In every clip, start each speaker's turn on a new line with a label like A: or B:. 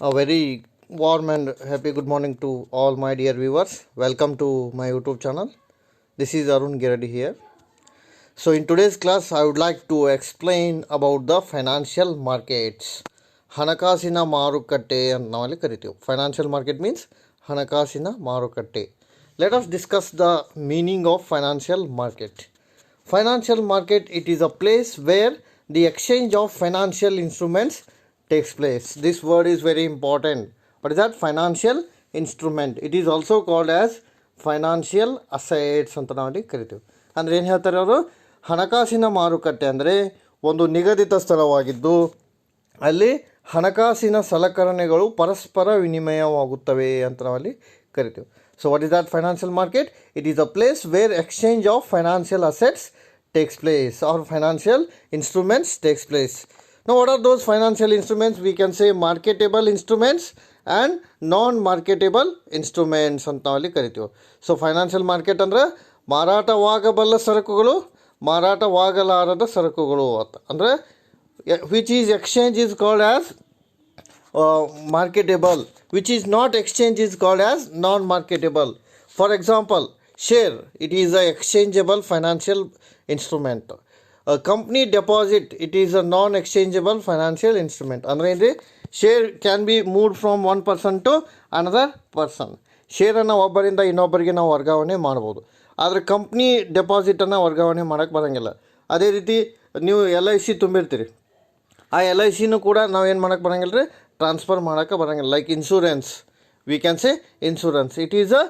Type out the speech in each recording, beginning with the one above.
A: A very warm and happy good morning to all my dear viewers. Welcome to my YouTube channel. This is Arun Giradi here. So in today's class, I would like to explain about the financial markets. ಹಣಕಾಸಿನ ಮಾರುಕಟ್ಟೆ ಅಂತ ನಾವಲ್ಲಿ ಕರಿತೀವಿ. Financial market means ಹಣಕಾಸಿನ ಮಾರುಕಟ್ಟೆ. Let us discuss the meaning of financial market. Financial market, it is a place where the exchange of financial instruments takes place. This word is very important. What is that? Financial instrument. It is also called as financial assets ಅಂತ ನಾವಲ್ಲಿ ಕರಿತೀವಿ. ಅಂದರೆ ಏನು ಹೇಳ್ತಾರೆ ಅವರು? ಹಣಕಾಸಿನ ಮಾರುಕಟ್ಟೆ ಅಂದರೆ ಒಂದು ನಿಗದಿತ ಸ್ಥಳವಾಗಿದ್ದು ಅಲ್ಲಿ ಹಣಕಾಸಿನ ಸಲಕರಣೆಗಳು ಪರಸ್ಪರ ವಿನಿಮಯವಾಗುತ್ತವೆ ಅಂತ ನಾವಲ್ಲಿ ಕರಿತೀವಿ. So what is that financial market? It is a place where exchange of financial assets takes place or financial instruments takes place. Now what are those financial instruments? We can say marketable instruments and non-marketable instruments ಅಂತ ನಾವಲ್ಲಿ ಕರಿತೀವಿ. So financial market ಅಂದರೆ ಮಾರಾಟವಾಗಬಲ್ಲ ಸರಕುಗಳು, ಮಾರಾಟವಾಗಲಾರದ ಸರಕುಗಳು ಅಂತ ಅಂದರೆ which is exchange is called as marketable, which is not exchange is called as non-marketable. For example, share, it is a exchangeable financial instrument. A company deposit, it is a non-exchangeable financial instrument. ಅಂದರೆ share can be moved from one person to another person. ಶೇರನ್ನು ಒಬ್ಬರಿಂದ ಇನ್ನೊಬ್ಬರಿಗೆ ನಾವು ವರ್ಗಾವಣೆ ಮಾಡ್ಬೋದು. ಆದರೆ company ಡೆಪಾಸಿಟನ್ನು ವರ್ಗಾವಣೆ ಮಾಡೋಕ್ಕೆ ಬರೋಂಗಿಲ್ಲ. ಅದೇ ರೀತಿ ನೀವು LIC ತುಂಬಿರ್ತೀರಿ, ಆ LICನೂ ಕೂಡ ನಾವು ಏನು ಮಾಡೋಕ್ಕೆ ಬರೋಂಗಿಲ್ಲ ರೀ, ಟ್ರಾನ್ಸ್ಫರ್ ಮಾಡೋಕ್ಕೆ ಬರೋಂಗಿಲ್ಲ. Like insurance, we can say insurance, it is a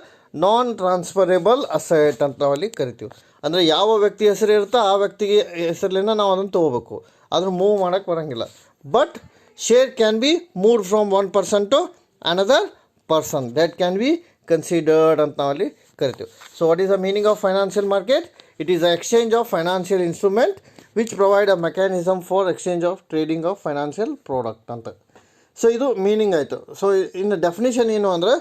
A: non transferable asset ಅಂತ ನಾವಲ್ಲಿ ಕರಿತೀವಿ. ಅಂದರೆ ಯಾವ ವ್ಯಕ್ತಿ ಹೆಸರು ಇರುತ್ತೋ ಆ ವ್ಯಕ್ತಿಗೆ ಹೆಸರಲ್ಲಿನ ನಾವು ಅದನ್ನು ತೊಗೋಬೇಕು, ಅದನ್ನು ಮೂವ್ ಮಾಡೋಕ್ಕೆ ಬರೋಂಗಿಲ್ಲ. But share can be moved from one person to another person, that can be considered ಅಂತ ನಾವಲ್ಲಿ ಕರಿತೀವಿ. So what is the meaning of financial market? It is a exchange of financial instrument which provide a mechanism for exchange of trading of financial product ಅಂತ. So ಇದು meaning ಆಯಿತು. So ಇನ್ನು definition ಏನು ಅಂದರೆ,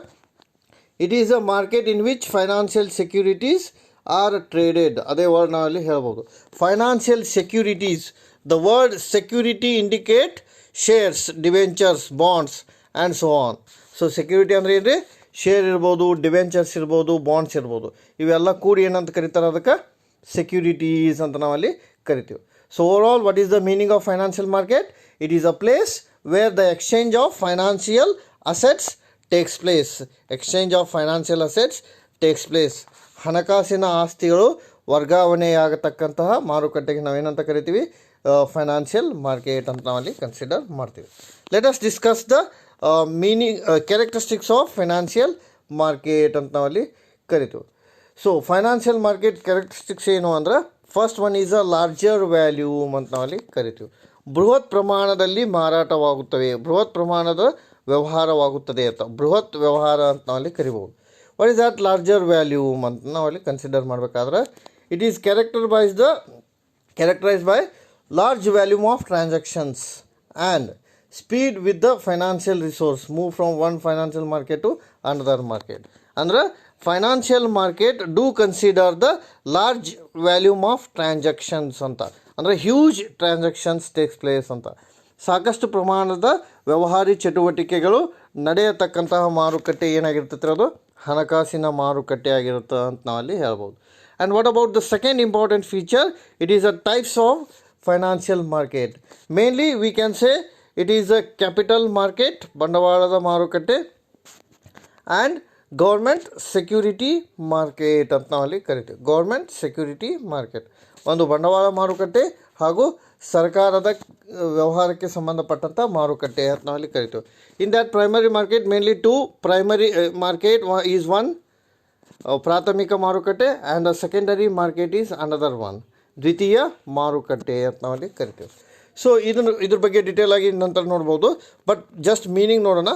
A: it is a market in which financial securities are traded. ಅದೇ word ನಾವಲ್ಲಿ ಹೇಳ್ಬೋದು. Financial securities, the word security indicate shares, debentures, bonds and so on. So security ಅಂದರೆ ಏನು ರೀ? ಶೇರ್ ಇರ್ಬೋದು, ಡಿವೆಂಚರ್ಸ್ ಇರ್ಬೋದು, ಬಾಂಡ್ಸ್ ಇರ್ಬೋದು, ಇವೆಲ್ಲ ಕೂಡಿ ಏನಂತ ಕರೀತಾರೆ, ಅದಕ್ಕೆ ಸೆಕ್ಯೂರಿಟೀಸ್ ಅಂತ ನಾವಲ್ಲಿ ಕರಿತೀವಿ. So over all what is the meaning of financial market? It is a place where the exchange of financial assets takes place. Exchange of financial assets takes place. ಹಣಕಾಸಿನ ಆಸ್ತಿಗಳು ವರ್ಗಾವಣೆಯಾಗತಕ್ಕಂತಹ ಮಾರುಕಟ್ಟೆಗೆ ನಾವೇನಂತ ಕರಿತೀವಿ? ಫೈನಾನ್ಷಿಯಲ್ ಮಾರ್ಕೆಟ್ ಅಂತ ನಾವಲ್ಲಿ ಕನ್ಸಿಡರ್ ಮಾಡ್ತೀವಿ. Let us discuss the meaning characteristics of financial market ಅಂತ ನಾವಲ್ಲಿ ಕರಿತೀವಿ. ಸೊ ಫೈನಾನ್ಷಿಯಲ್ ಮಾರ್ಕೆಟ್ ಕ್ಯಾರೆಕ್ಟರಿಸ್ಟಿಕ್ಸ್ ಏನು ಅಂದ್ರೆ, first one is a larger volume ಅಂತ ನಾವಲ್ಲಿ ಕರಿತೀವಿ. ಬೃಹತ್ ಪ್ರಮಾಣದಲ್ಲಿ ಮಾರಾಟವಾಗುತ್ತವೆ, ಬೃಹತ್ ಪ್ರಮಾಣದ ವ್ಯವಹಾರವಾಗುತ್ತದೆ ಅಂತ, ಬೃಹತ್ ವ್ಯವಹಾರ ಅಂತ ನಾವಲ್ಲಿ ಕರಿಬೋದು. What is that larger volume ಅಂತ ನಾವಲ್ಲಿ ಕನ್ಸಿಡರ್ ಮಾಡಬೇಕಾದ್ರೆ, it is characterized by large volume of transactions and speed with the financial resource move from one financial market to another market. ಅಂದರೆ financial market do consider the large volume of transactions ಅಂತ, ಅಂದರೆ huge transactions takes place ಅಂತ. ಸಾಕಷ್ಟು ಪ್ರಮಾಣದ ವ್ಯವಹಾರಿ ಚಟುವಟಿಕೆಗಳು ನಡೆಯತಕ್ಕಂತಹ ಮಾರುಕಟ್ಟೆ ಏನಾಗಿರ್ತೈತೆ, ಅದು ಹಣಕಾಸಿನ ಮಾರುಕಟ್ಟೆ ಆಗಿರುತ್ತೆ ಅಂತ ನಾವಲ್ಲಿ ಹೇಳ್ಬೋದು. And what about the second important feature? It is a types of financial market. Mainly we can say it is a capital market, ಬಂಡವಾಳದ ಮಾರುಕಟ್ಟೆ, ಆ್ಯಂಡ್ ಗೌರ್ಮೆಂಟ್ ಸೆಕ್ಯೂರಿಟಿ ಮಾರ್ಕೆಟ್ ಅಂತ ನಾವಲ್ಲಿ ಕರಿತೀವಿ. ಗೌರ್ಮೆಂಟ್ ಸೆಕ್ಯೂರಿಟಿ ಮಾರ್ಕೆಟ್ ಒಂದು ಬಂಡವಾಳ ಮಾರುಕಟ್ಟೆ ಹಾಗೂ ಸರ್ಕಾರದ ವ್ಯವಹಾರಕ್ಕೆ ಸಂಬಂಧಪಟ್ಟಂಥ ಮಾರುಕಟ್ಟೆ ಅಂತ ನಾವಲ್ಲಿ ಕರಿತೀವಿ. In that primary market mainly two primary market is one, ಪ್ರಾಥಮಿಕ ಮಾರುಕಟ್ಟೆ, and the secondary market is another one, ದ್ವಿತೀಯ ಮಾರುಕಟ್ಟೆ ಅಂತ ನಾವಲ್ಲಿ ಕರಿತೀವಿ. ಸೊ ಇದ್ರ ಬಗ್ಗೆ ಡೀಟೇಲ್ ಆಗಿ ನಂತರ ನೋಡ್ಬೋದು. ಬಟ್ ಜಸ್ಟ್ ಮೀನಿಂಗ್ ನೋಡೋಣ.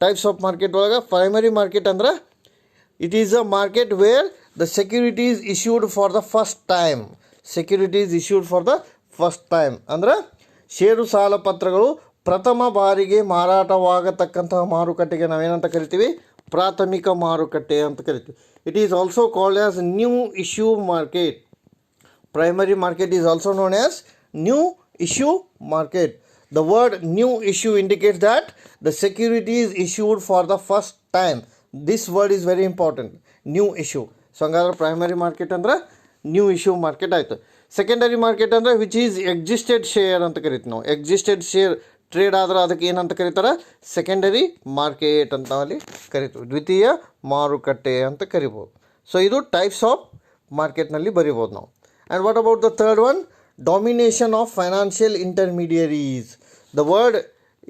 A: ಟೈಪ್ಸ್ ಆಫ್ ಮಾರ್ಕೆಟ್ ಒಳಗೆ ಪ್ರೈಮರಿ ಮಾರ್ಕೆಟ್ ಅಂದ್ರೆ, it is a market where the securities issued for the first time. Securities issued for the first time ಅಂದರೆ ಷೇರು ಸಾಲ ಪತ್ರಗಳು ಪ್ರಥಮ ಬಾರಿಗೆ ಮಾರಾಟವಾಗತಕ್ಕಂತಹ ಮಾರುಕಟ್ಟೆಗೆ ನಾವೇನಂತ ಕರಿತೀವಿ? ಪ್ರಾಥಮಿಕ ಮಾರುಕಟ್ಟೆ ಅಂತ ಕರಿತೀವಿ. It is also called as new issue market. Primary market is also known as new issue market. The word new issue indicates that the security is issued for the first time. This word is very important. New issue. So ಹಂಗಾದ್ರೆ primary market ಅಂದ್ರೆ new issue market ಆಯಿತು. Secondary market ಅಂದರೆ which is existed share ಅಂತ ಕರಿತೀವಿ ನಾವು. Existed share trade ಆದ್ರೆ ಅದಕ್ಕೆ ಏನಂತ ಕರೀತಾರೆ? ಸೆಕೆಂಡರಿ ಮಾರ್ಕೆಟ್ ಅಂತ ಅಲ್ಲಿ ಕರಿತೀವಿ. ದ್ವಿತೀಯ ಮಾರುಕಟ್ಟೆ ಅಂತ ಕರಿಬೋದು. ಸೊ ಇದು ಟೈಪ್ಸ್ ಆಫ್ ಮಾರ್ಕೆಟ್ನಲ್ಲಿ ಬರಿಬೋದು ನಾವು. And what about the third one? Domination of financial intermediaries. The word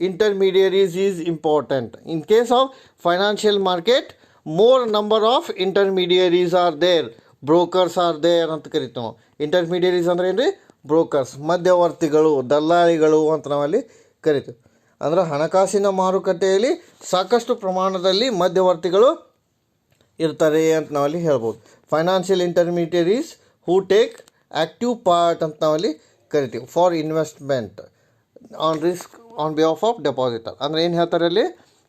A: intermediaries is important. In case of financial market, more number of intermediaries are there. Brokers are there ಅಂತ ಕರಿತೀವಿ ನಾವು. Intermediaries ಅಂದರೆ ಏನು ರೀ? Brokers, ಮಧ್ಯವರ್ತಿಗಳು, ದಲ್ಲಾಳಿಗಳು ಅಂತ ನಾವಲ್ಲಿ ಕರಿತೀವಿ. ಅಂದರೆ ಹಣಕಾಸಿನ ಮಾರುಕಟ್ಟೆಯಲ್ಲಿ ಸಾಕಷ್ಟು ಪ್ರಮಾಣದಲ್ಲಿ ಮಧ್ಯವರ್ತಿಗಳು ಇರ್ತಾರೆ ಅಂತ ನಾವಲ್ಲಿ ಹೇಳ್ಬೋದು. Financial intermediaries who take active part ಅಂತ ನಾವಲ್ಲಿ ಕರಿತೀವಿ for investment on risk on behalf of depositor. ಅಂದರೆ ಏನು ಹೇಳ್ತಾರೆ ಅಲ್ಲಿ?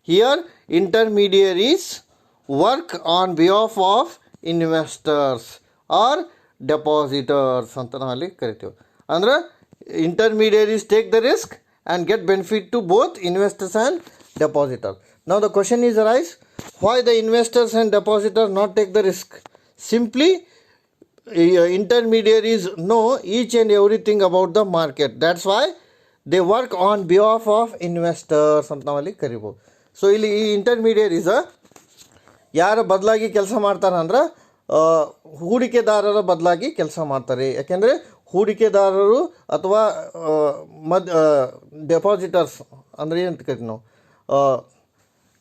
A: Here intermediaries work on behalf of investors or depositors ಅಂತ ನಾವಲ್ಲಿ ಕರಿತೀವಿ. ಅಂದರೆ intermediaries take the risk and get benefit to both investors and depositor. Now the question is arise, why the investors and depositors not take the risk? Simply intermediaries know each and everything about the market. That's why they work on behalf of investors ಅಂತ ನಾವಲ್ಲಿ ಕರಿಬೋದು. So ಇಲ್ಲಿ ಈ intermediaries ಯಾರ ಬದಲಾಗಿ ಕೆಲಸ ಮಾಡ್ತಾರೆ ಅಂದ್ರೆ ಹೂಡಿಕೆದಾರರ ಬದಲಾಗಿ ಕೆಲಸ ಮಾಡ್ತಾರೆ. ಯಾಕೆಂದರೆ ಹೂಡಿಕೆದಾರರು ಅಥವಾ ಡೆಪಾಸಿಟರ್ಸ್ ಅಂದರೆ ಏನಂತ ಕರಿತೀವಿ ನಾವು,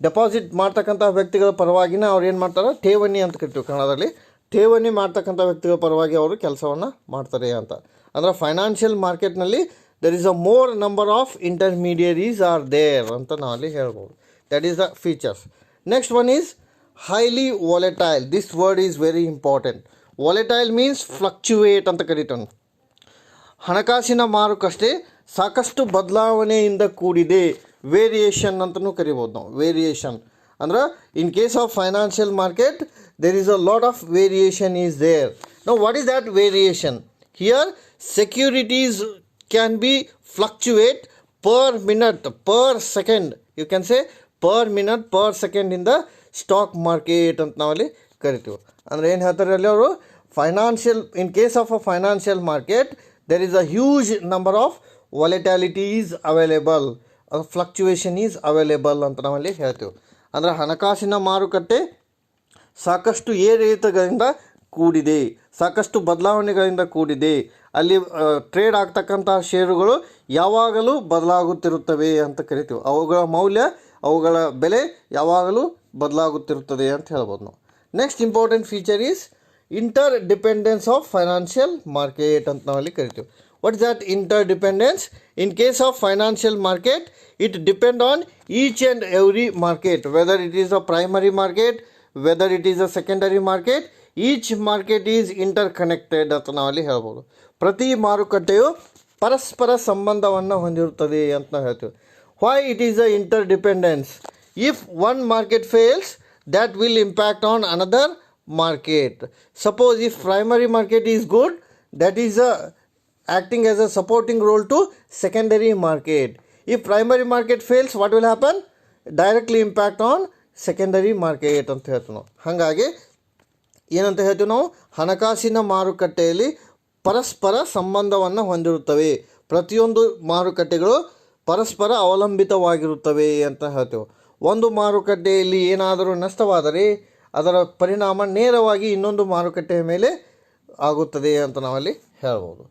A: ಡೆಪಾಸಿಟ್ ಮಾಡ್ತಕ್ಕಂಥ ವ್ಯಕ್ತಿಗಳ ಪರವಾಗಿನ ಅವ್ರು ಏನು ಮಾಡ್ತಾರೆ? ಠೇವಣಿ ಅಂತ ಕರಿತೀವಿ ಕನ್ನಡದಲ್ಲಿ. ಠೇವಣಿ ಮಾಡ್ತಕ್ಕಂಥ ವ್ಯಕ್ತಿಗಳ ಪರವಾಗಿ ಅವರು ಕೆಲಸವನ್ನು ಮಾಡ್ತಾರೆ ಅಂತ. ಅಂದರೆ ಫೈನಾನ್ಷಿಯಲ್ ಮಾರ್ಕೆಟ್ನಲ್ಲಿ there is a more number of intermediaries are there ಅಂತ ನಾವಲ್ಲಿ ಹೇಳ್ಬೋದು. That is the features. Next one is highly volatile. This word is very important. Volatile means fluctuate ಅಂತ ಕರಿತಾನೆ. ಹಣಕಾಸಿನ ಮಾರುಕಟ್ಟೆ ಸಾಕಷ್ಟು ಬದಲಾವಣೆಯಿಂದ ಕೂಡಿದೆ. ವೇರಿಯೇಷನ್ ಅಂತಲೂ ಕರಿಬೋದು ನಾವು. ವೇರಿಯೇಷನ್ ಅಂದ್ರೆ in case of financial market there is a lot of variation is there. Now what is that variation? Here securities can be fluctuate per minute, per second. You can say per minute, per second in the stock market ಅಂತ ನಾವಲ್ಲಿ ಕರಿತೀವಿ. ಅಂದರೆ ಏನು ಹೇಳ್ತಾರೆ ಅಲ್ಲಿ ಅವರು? Financial, in case of a financial market there is a huge number of volatility is available, fluctuation is available ಅಂತ ನಾವಲ್ಲಿ ಹೇಳ್ತೀವಿ. ಅಂದರೆ ಹಣಕಾಸಿನ ಮಾರುಕಟ್ಟೆ ಸಾಕಷ್ಟು ಏರಿಳಿತಗಳಿಂದ ಕೂಡಿದೆ, ಸಾಕಷ್ಟು ಬದಲಾವಣೆಗಳಿಂದ ಕೂಡಿದೆ. ಅಲ್ಲಿ ಟ್ರೇಡ್ ಆಗ್ತಕ್ಕಂಥ ಷೇರುಗಳು ಯಾವಾಗಲೂ ಬದಲಾಗುತ್ತಿರುತ್ತವೆ ಅಂತ ಕರಿತೀವಿ. ಅವುಗಳ ಮೌಲ್ಯ, ಅವುಗಳ ಬೆಲೆ ಯಾವಾಗಲೂ ಬದಲಾಗುತ್ತಿರುತ್ತದೆ ಅಂತ ಹೇಳ್ಬೋದು ನಾವು. Next important feature is inter dependence of financial market ಅಂತ ನಾವಲ್ಲಿ ಕರಿತೀವಿ. What is that inter dependence? In case of financial market it depend on each and every market, whether it is a primary market, whether it is a secondary market, each market is interconnected ಅಂತ ನಾವಲ್ಲಿ ಹೇಳ್ಬೋದು. ಪ್ರತಿ ಮಾರುಕಟ್ಟೆಯು ಪರಸ್ಪರ ಸಂಬಂಧವನ್ನು ಹೊಂದಿರುತ್ತದೆ ಅಂತ ನಾವು ಹೇಳ್ತೀವಿ. why it is a interdependence? if one market fails, that will impact on another market. Suppose if primary market is good, that is acting as a supporting role to secondary market. if primary market fails, what will happen? Directly impact on secondary market ಅಂತ ಹೇಳ್ತೀವಿ ನಾವು. ಹಾಗಾಗಿ ಏನಂತ ಹೇಳ್ತೀವಿ ನಾವು? ಹಣಕಾಸಿನ ಮಾರುಕಟ್ಟೆಯಲ್ಲಿ ಪರಸ್ಪರ ಸಂಬಂಧವನ್ನು ಹೊಂದಿರುತ್ತವೆ. ಪ್ರತಿಯೊಂದು ಮಾರುಕಟ್ಟೆಗಳು ಪರಸ್ಪರ ಅವಲಂಬಿತವಾಗಿರುತ್ತವೆ ಅಂತ ಹೇಳ್ತೇವೆ. ಒಂದು ಮಾರುಕಟ್ಟೆಯಲ್ಲಿ ಏನಾದರೂ ನಷ್ಟವಾದರೆ ಅದರ ಪರಿಣಾಮ ನೇರವಾಗಿ ಇನ್ನೊಂದು ಮಾರುಕಟ್ಟೆಯ ಮೇಲೆ ಆಗುತ್ತದೆ ಅಂತ ನಾವಲ್ಲಿ ಹೇಳ್ಬೋದು.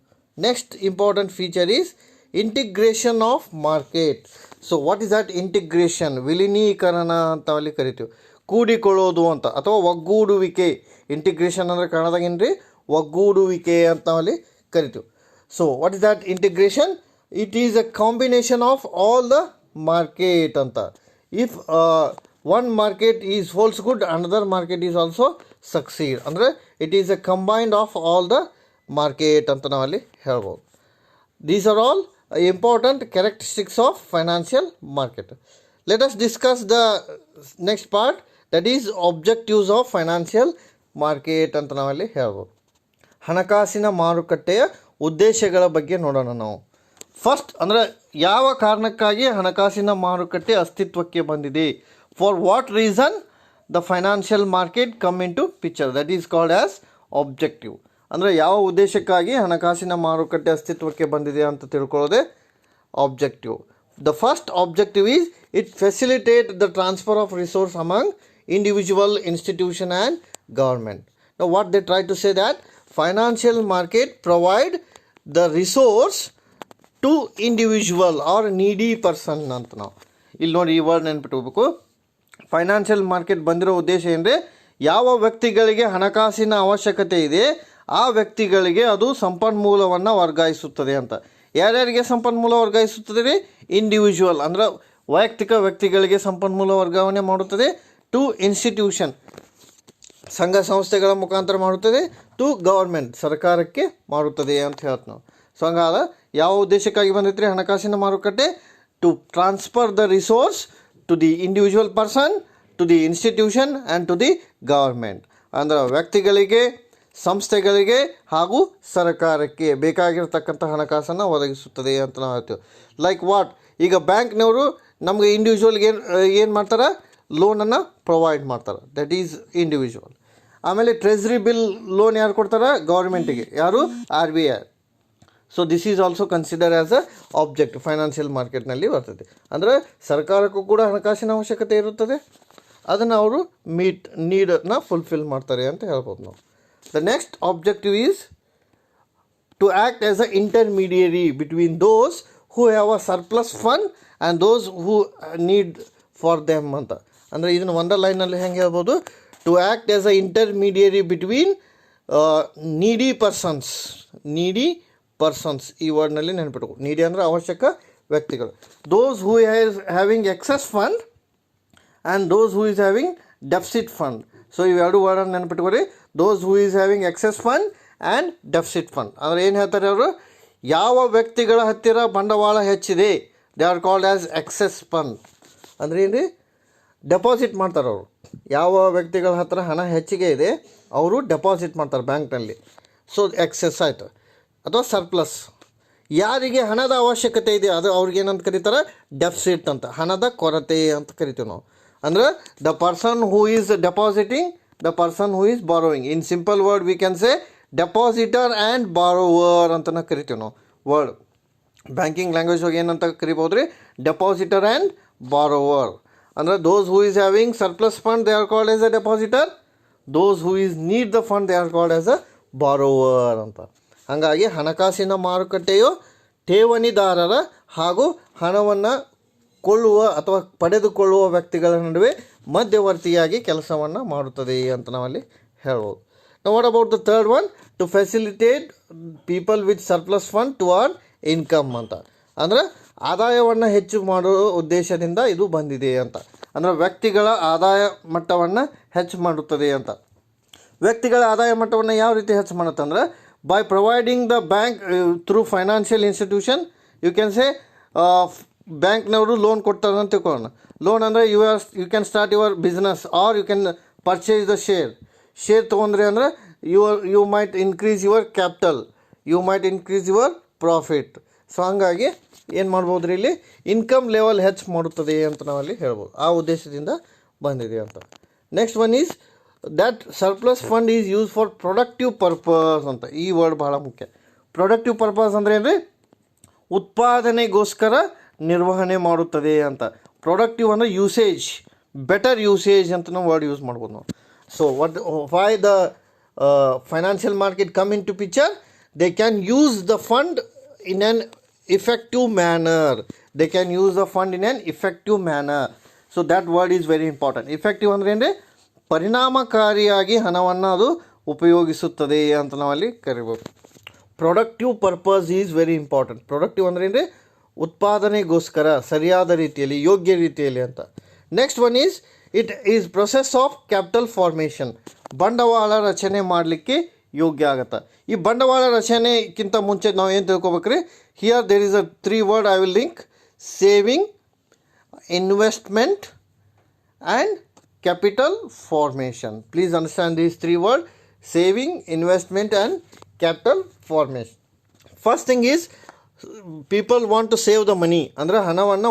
A: Next important feature is integration of market. So what is that integration? ವಿಲೀನೀಕರಣ ಅಂತ ಅಲ್ಲಿ ಕರಿತೀವಿ. ಕೂಡಿಕೊಳ್ಳೋದು ಅಂತ ಅಥವಾ ಒಗ್ಗೂಡುವಿಕೆ. ಇಂಟಿಗ್ರೇಷನ್ ಅಂದರೆ ಕನ್ನಡದಾಗೇನ್ರಿ? ಒಗ್ಗೂಡುವಿಕೆ ಅಂತ ನಾವಲ್ಲಿ ಕರಿತೀವಿ. So what is that integration? It is a combination of all the market ಅಂತ. If one market is holds good, another market is also succeed. ಅಂದರೆ it is a combined of all the market ಅಂತ ನಾವಲ್ಲಿ ಹೇಳ್ಬೋದು. These are all important characteristics of financial market. Let us discuss the next part, that is objectives of financial market ಅಂತ ನಾವಲ್ಲಿ ಹೇಳ್ಬೋದು. ಹಣಕಾಸಿನ ಮಾರುಕಟ್ಟೆಯ ಉದ್ದೇಶಗಳ ಬಗ್ಗೆ ನೋಡೋಣ ನಾವು. ಫಸ್ಟ್ ಅಂದರೆ ಯಾವ ಕಾರಣಕ್ಕಾಗಿ ಹಣಕಾಸಿನ ಮಾರುಕಟ್ಟೆ ಅಸ್ತಿತ್ವಕ್ಕೆ ಬಂದಿದೆ, for what reason the financial market come into picture, that is called as objective. ಅಂದರೆ ಯಾವ ಉದ್ದೇಶಕ್ಕಾಗಿ ಹಣಕಾಸಿನ ಮಾರುಕಟ್ಟೆ ಅಸ್ತಿತ್ವಕ್ಕೆ ಬಂದಿದೆ ಅಂತ ತಿಳ್ಕೊಳ್ಳೋದೆ objective. The first objective is it facilitate the transfer of resource among individual institution and government. Now what they try to say that financial market provide the resource to individual or needy person ಅಂತ ನಾವು ಇಲ್ಲಿ ನೋಡಿ ಈ word ನೆನ್ಪಿಟ್ಕೋಬೇಕು. Financial market ಬಂದಿರೋ ಉದ್ದೇಶ ಏನಂದರೆ ಯಾವ ವ್ಯಕ್ತಿಗಳಿಗೆ ಹಣಕಾಸಿನ ಅವಶ್ಯಕತೆ ಇದೆ ಆ ವ್ಯಕ್ತಿಗಳಿಗೆ ಅದು ಸಂಪನ್ಮೂಲವನ್ನು ವರ್ಗಾಯಿಸುತ್ತದೆ ಅಂತ. ಯಾರ್ಯಾರಿಗೆ ಸಂಪನ್ಮೂಲ ವರ್ಗಾಯಿಸುತ್ತದೆ ರೀ? ಇಂಡಿವಿಜುವಲ್ ಅಂದರೆ ವೈಯಕ್ತಿಕ ವ್ಯಕ್ತಿಗಳಿಗೆ ಸಂಪನ್ಮೂಲ ವರ್ಗಾವಣೆ ಮಾಡುತ್ತದೆ. ಟು ಇನ್ಸ್ಟಿಟ್ಯೂಷನ್ ಸಂಘ ಸಂಸ್ಥೆಗಳ ಮುಖಾಂತರ ಮಾಡುತ್ತದೆ. ಟು ಗವರ್ಮೆಂಟ್ ಸರ್ಕಾರಕ್ಕೆ ಮಾಡುತ್ತದೆ ಅಂತ ಹೇಳ್ತೀವಿ ನಾವು. ಸೊ ಹಂಗಾದ ಯಾವ ಉದ್ದೇಶಕ್ಕಾಗಿ ಬಂದೈತ್ರಿ ಹಣಕಾಸಿನ ಮಾರುಕಟ್ಟೆ? To transfer the resource to the individual person, to the institution and to the government. ಅಂದ್ರೆ ವ್ಯಕ್ತಿಗಳಿಗೆ, ಸಂಸ್ಥೆಗಳಿಗೆ ಹಾಗೂ ಸರ್ಕಾರಕ್ಕೆ ಬೇಕಾಗಿರ್ತಕ್ಕಂಥ ಹಣಕಾಸನ್ನು ಒದಗಿಸುತ್ತದೆ ಅಂತ ನಾವು ಹೇಳ್ತೀವಿ. ಲೈಕ್ ವಾಟ್, ಈಗ ಬ್ಯಾಂಕ್ನವರು ನಮಗೆ ಇಂಡಿವಿಜುವಲ್ಗೆ ಏನು ಮಾಡ್ತಾರೆ? ಲೋನನ್ನು ಪ್ರೊವೈಡ್ ಮಾಡ್ತಾರೆ. That is individual. ಆಮೇಲೆ ಟ್ರೆಜರಿ ಬಿಲ್ ಲೋನ್ ಯಾರು ಕೊಡ್ತಾರೆ? ಗೌರ್ಮೆಂಟಿಗೆ. ಯಾರು? RBI. So this is also consider as a object financial ಮಾರ್ಕೆಟ್ನಲ್ಲಿ ಬರ್ತದೆ. ಅಂದರೆ ಸರ್ಕಾರಕ್ಕೂ ಕೂಡ ಹಣಕಾಸಿನ ಅವಶ್ಯಕತೆ ಇರುತ್ತದೆ, ಅದನ್ನು ಅವರು ನೀಡನ್ನು ಫುಲ್ಫಿಲ್ ಮಾಡ್ತಾರೆ ಅಂತ ಹೇಳ್ಬೋದು ನಾವು. The next objective is to act as a intermediary between those who have a surplus fund and those who need for them ಅಂತ. ಅಂದರೆ ಇದನ್ನು ಒಂದೇ ಲೈನಲ್ಲಿ ಹೆಂಗೆ ಹೇಳ್ಬೋದು? To act as a intermediary between needy persons. Needy persons ಈ ವರ್ಡ್ನಲ್ಲಿ ನೆನ್ಪಿಟ್ಕೊ. ನೀಡಿ ಅಂದರೆ ಅವಶ್ಯಕ ವ್ಯಕ್ತಿಗಳು. Those who is having excess fund and those who is having deficit fund. So ಇವೆರಡು ವರ್ಡನ್ನು ನೆನ್ಪಿಟ್ಕೊರಿ. Those who is having excess fund and deficit fund. ಅಂದರೆ ಏನು ಹೇಳ್ತಾರೆ ಅವರು? ಯಾವ ವ್ಯಕ್ತಿಗಳ ಹತ್ತಿರ ಬಂಡವಾಳ ಹೆಚ್ಚಿದೆ, they are called as excess fund. ಅಂದರೆ ಏನು ರೀ? ಡೆಪಾಸಿಟ್ ಮಾಡ್ತಾರೆ ಅವರು. ಯಾವ ವ್ಯಕ್ತಿಗಳ ಹತ್ರ ಹಣ ಹೆಚ್ಚಿಗೆ ಇದೆ ಅವರು ಡೆಪಾಸಿಟ್ ಮಾಡ್ತಾರೆ ಬ್ಯಾಂಕ್ನಲ್ಲಿ. ಸೊ ಎಕ್ಸೆಸ್ ಆಯಿತು. ಅಥವಾ ಸರ್ಪ್ಲಸ್. ಯಾರಿಗೆ ಹಣದ ಅವಶ್ಯಕತೆ ಇದೆ ಅದು ಅವ್ರಿಗೇನಂತ ಕರೀತಾರೆ? ಡೆಫಿಸಿಟ್ ಅಂತ, ಹಣದ ಕೊರತೆ ಅಂತ ಕರಿತೀವಿ ನಾವು. ಅಂದರೆ the person who is depositing, the person who is borrowing. In simple word we can say ಡೆಪಾಸಿಟರ್ and borrower ಅಂತಲೇ ಕರಿತೀವಿ ನಾವು. ವರ್ಡ್ ಬ್ಯಾಂಕಿಂಗ್ ಲ್ಯಾಂಗ್ವೇಜ್ ಹೋಗಿ ಏನಂತ ಕರಿಬೋದು ರೀ? Depositor and borrower. ಅಂದರೆ those who is having surplus fund they are called as a depositor, those who is need the fund they are called as a borrower ಅಂತ. ಹಾಗಾಗಿ ಹಣಕಾಸಿನ ಮಾರುಕಟ್ಟೆಯು ಠೇವಣಿದಾರರ ಹಾಗೂ ಹಣವನ್ನು ಕೊಳ್ಳುವ ಅಥವಾ ಪಡೆದುಕೊಳ್ಳುವ ವ್ಯಕ್ತಿಗಳ ನಡುವೆ ಮಧ್ಯವರ್ತಿಯಾಗಿ ಕೆಲಸವನ್ನು ಮಾಡುತ್ತದೆ ಅಂತ ನಾವಲ್ಲಿ ಹೇಳ್ಬೋದು. Now what about the third one? To facilitate people with surplus fund to earn income ಅಂತ. ಅಂದರೆ ಆದಾಯವನ್ನು ಹೆಚ್ಚು ಮಾಡುವ ಉದ್ದೇಶದಿಂದ ಇದು ಬಂದಿದೆ ಅಂತ. ಅಂದರೆ ವ್ಯಕ್ತಿಗಳ ಆದಾಯ ಮಟ್ಟವನ್ನು ಹೆಚ್ಚು ಮಾಡುತ್ತದೆ ಅಂತ. ವ್ಯಕ್ತಿಗಳ ಆದಾಯ ಮಟ್ಟವನ್ನು ಯಾವ ರೀತಿ ಹೆಚ್ಚು ಮಾಡುತ್ತೆ ಅಂದರೆ by providing the bank through financial institution. You can say ಬ್ಯಾಂಕ್ನವರು ಲೋನ್ ಕೊಡ್ತಾರೆ ಅಂತ ತಿಳ್ಕೊಳ್ಳೋಣ. ಲೋನ್ ಅಂದರೆ you can start your business or you can purchase the share ತೊಗೊಂಡ್ರಿ ಅಂದರೆ you might increase your capital, you might increase your profit. So ಹಂಗಾಗಿ ಏನು ಮಾಡ್ಬೋದು ರೀ, ಇಲ್ಲಿ ಇನ್ಕಮ್ ಲೆವೆಲ್ ಹೆಚ್ಚು ಮಾಡುತ್ತದೆ ಅಂತ ನಾವಲ್ಲಿ ಹೇಳ್ಬೋದು. ಆ ಉದ್ದೇಶದಿಂದ ಬಂದಿದೆ ಅಂತ. Next one is that surplus fund is use for productive purpose ಅಂತ. ಈ ವರ್ಡ್ ಭಾಳ ಮುಖ್ಯ. ಪ್ರೊಡಕ್ಟಿವ್ ಪರ್ಪಸ್ ಅಂದರೆ ಏನು ರೀ? ಉತ್ಪಾದನೆಗೋಸ್ಕರ ನಿರ್ವಹಣೆ ಮಾಡುತ್ತದೆ ಅಂತ. ಪ್ರೊಡಕ್ಟಿವ್ ಅಂದರೆ ಯೂಸೇಜ್, ಬೆಟರ್ ಯೂಸೇಜ್ ಅಂತ ನಾವು ವರ್ಡ್ ಯೂಸ್ ಮಾಡ್ಬೋದು ನಾವು. So why the financial market come into picture? They can use the fund in an effective manner. They can use the fund in an effective manner. So that word is very important. Effective ಅಂದರೆ ಅಂದರೆ ಪರಿಣಾಮಕಾರಿಯಾಗಿ ಹಣವನ್ನು ಅದು ಉಪಯೋಗಿಸುತ್ತದೆ ಅಂತ ನಾವಲ್ಲಿ ಕರಿಬೋದು. Productive purpose is very important. Productive ಅಂದರೆ ಅಂದರೆ ಉತ್ಪಾದನೆಗೋಸ್ಕರ ಸರಿಯಾದ ರೀತಿಯಲ್ಲಿ, ಯೋಗ್ಯ ರೀತಿಯಲ್ಲಿ ಅಂತ. Next one is it is process of capital formation. ಬಂಡವಾಳ ರಚನೆ ಮಾಡಲಿಕ್ಕೆ ಯೋಗ್ಯ ಆಗುತ್ತೆ. ಈ ಬಂಡವಾಳ ರಚನೆಗಿಂತ ಮುಂಚೆ ನಾವು ಏನು ತಿಳ್ಕೊಬೇಕ್ರಿ? Here there is a 3 word I will link: saving, investment and capital formation. Please understand these 3 word: saving, investment and capital formation. First thing is people want to save the money ಅಂದರೆ ಹಣವನ್ನು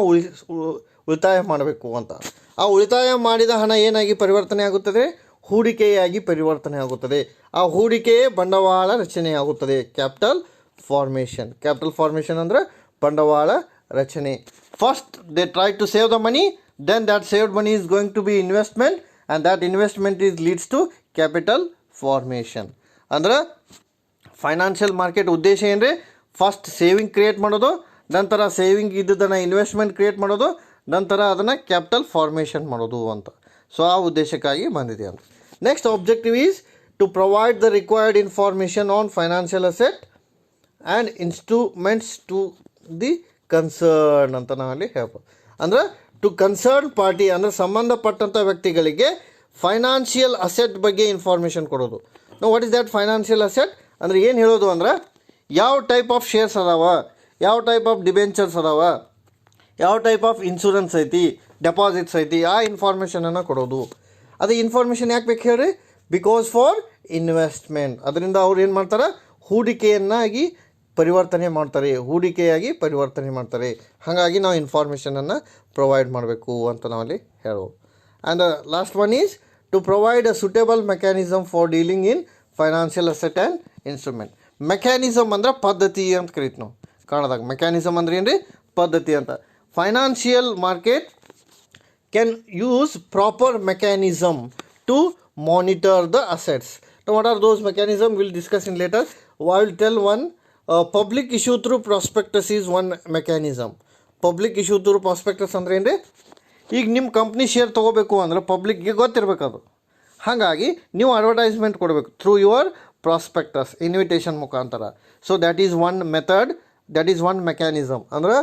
A: ಉಳಿತಾಯ ಮಾಡಬೇಕು ಅಂತ. ಆ ಉಳಿತಾಯ ಮಾಡಿದ ಹಣ ಏನಾಗಿ ಪರಿವರ್ತನೆ ಆಗುತ್ತದೆ? ಹೂಡಿಕೆಯಾಗಿ ಪರಿವರ್ತನೆ ಆಗುತ್ತದೆ. ಆ ಹೂಡಿಕೆಯೇ ಬಂಡವಾಳ ರಚನೆಯಾಗುತ್ತದೆ. ಕ್ಯಾಪಿಟಲ್ ಫಾರ್ಮೇಷನ್ ಅಂದರೆ ಬಂಡವಾಳ ರಚನೆ. First they try to save the money, then that saved money is going to be investment and that investment is leads to capital formation. ಅಂದ್ರೆ ಫೈನಾನ್ಷಿಯಲ್ ಮಾರ್ಕೆಟ್ ಉದ್ದೇಶ ಏನ್ರಿ? ಫಸ್ಟ್ ಸೇವಿಂಗ್ ಕ್ರಿಯೇಟ್ ಮಾಡೋದು, ನಂತರ saving ಇದ್ದದನ್ನು investment create ಮಾಡೋದು, ನಂತರ ಅದನ್ನು capital formation ಮಾಡೋದು ಅಂತ. ಸೊ ಆ ಉದ್ದೇಶಕ್ಕಾಗಿ ಬಂದಿದೆ ಅಂತ. Next objective is to provide the required information on financial asset and instruments to the concern ಅಂತ ನಾವಲ್ಲಿ ಹೇಳ್ಬೋದು. ಅಂದ್ರೆ ಟು ಕನ್ಸರ್ನ್ ಪಾರ್ಟಿ ಅಂದರೆ ಸಂಬಂಧಪಟ್ಟಂಥ ವ್ಯಕ್ತಿಗಳಿಗೆ ಫೈನಾನ್ಷಿಯಲ್ ಅಸೆಟ್ ಬಗ್ಗೆ ಇನ್ಫಾರ್ಮೇಷನ್ ಕೊಡೋದು. What is that financial asset ಅಂದರೆ ಏನು ಹೇಳೋದು ಅಂದ್ರೆ ಯಾವ ಟೈಪ್ ಆಫ್ ಶೇರ್ಸ್ ಅದಾವ, ಯಾವ ಟೈಪ್ ಆಫ್ ಡಿಬೆಂಚರ್ಸ್ ಅದಾವ, ಯಾವ ಟೈಪ್ ಆಫ್ ಇನ್ಶೂರೆನ್ಸ್ ಐತಿ, ಡೆಪಾಸಿಟ್ಸ್ ಐತಿ, ಆ ಇನ್ಫಾರ್ಮೇಷನನ್ನು ಕೊಡೋದು. ಅದು ಇನ್ಫಾರ್ಮೇಷನ್ ಯಾಕೆ ಬೇಕು ಹೇಳ್ರಿ? Because for investment. ಅದರಿಂದ ಅವ್ರು ಏನು ಮಾಡ್ತಾರೆ? ಹೂಡಿಕೆಯಾಗಿ ಪರಿವರ್ತನೆ ಮಾಡ್ತಾರೆ. ಹಾಗಾಗಿ ನಾವು ಇನ್ಫಾರ್ಮೇಷನನ್ನು ಪ್ರೊವೈಡ್ ಮಾಡಬೇಕು ಅಂತ ನಾವಲ್ಲಿ ಹೇಳ್ಬೋದು. And last one is to provide a suitable mechanism for dealing in financial asset and instrument. Mechanism ಅಂದ್ರೆ ಪದ್ಧತಿ ಅಂತ ಕರಿತೀವಿ ನಾವು ಕನ್ನಡದಾಗ. ಮೆಕ್ಯಾನಿಸಮ್ ಅಂದ್ರೆ ಏನು ರೀ? ಪದ್ಧತಿ ಅಂತ. Financial market can use proper mechanism to monitor the assets. Now what are those mechanisms? We'll discuss in later. I will tell one. Public issue through prospectus is one mechanism. Public issue through prospectus ಅಂದ್ರೆ ಏನ್ರಿ? ಈಗ ನಿಮ್ಮ company share ತೊಗೋಬೇಕು ಅಂದ್ರೆ ಪಬ್ಲಿಕ್ಗೆ ಗೊತ್ತಿರಬೇಕು ಅದು. ಹಾಗಾಗಿ ನೀವು ಅಡ್ವರ್ಟೈಸ್ಮೆಂಟ್ ಕೊಡಬೇಕು ಥ್ರೂ ಯುವರ್ ಪ್ರಾಸ್ಪೆಕ್ಟಸ್, ಇನ್ವಿಟೇಷನ್ ಮುಖಾಂತರ. So that is one method, that is one mechanism. ಅಂದ್ರೆ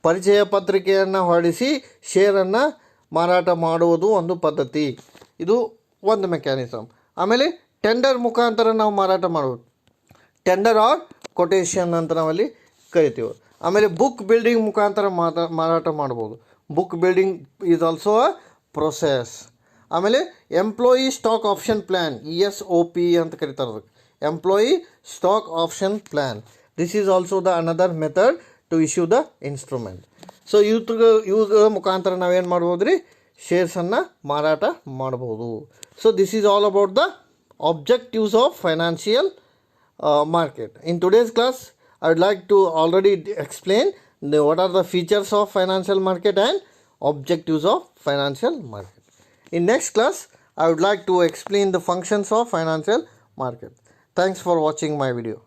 A: ಪರಿಚಯ ಪತ್ರಿಕೆಯನ್ನು ಹೊರಡಿಸಿ ಶೇರನ್ನು ಮಾರಾಟ ಮಾಡುವುದು ಒಂದು ಪದ್ಧತಿ. ಇದು ಒಂದು ಮೆಕ್ಯಾನಿಸಮ್. ಆಮೇಲೆ ಟೆಂಡರ್ ಮುಖಾಂತರ ನಾವು ಮಾರಾಟ ಮಾಡ್ಬೋದು. ಟೆಂಡರ್ ಆರ್ ಕೊಟೇಷನ್ ಅಂತ ನಾವಲ್ಲಿ ಕರಿತೀವಿ. ಆಮೇಲೆ ಬುಕ್ ಬಿಲ್ಡಿಂಗ್ ಮುಖಾಂತರ ಮಾರಾಟ ಮಾಡ್ಬೋದು. Book building is also a process. ಆಮೇಲೆ employee stock option plan, ESOP ಅಂತ ಕರಿತಾರೆ ಅದಕ್ಕೆ. Employee stock option plan, this is also the another method to issue the instrument. So ಇವುಗಳ ಮುಖಾಂತರ ನಾವೇನು ಮಾಡ್ಬೋದು ರೀ? ಶೇರ್ಸನ್ನು ಮಾರಾಟ ಮಾಡ್ಬೋದು. So this is all about the objectives of financial market. In today's class, I would like to already explain what are the features of financial market and objectives of financial market. In next class, I would like to explain the functions of financial market. Thanks for watching my video.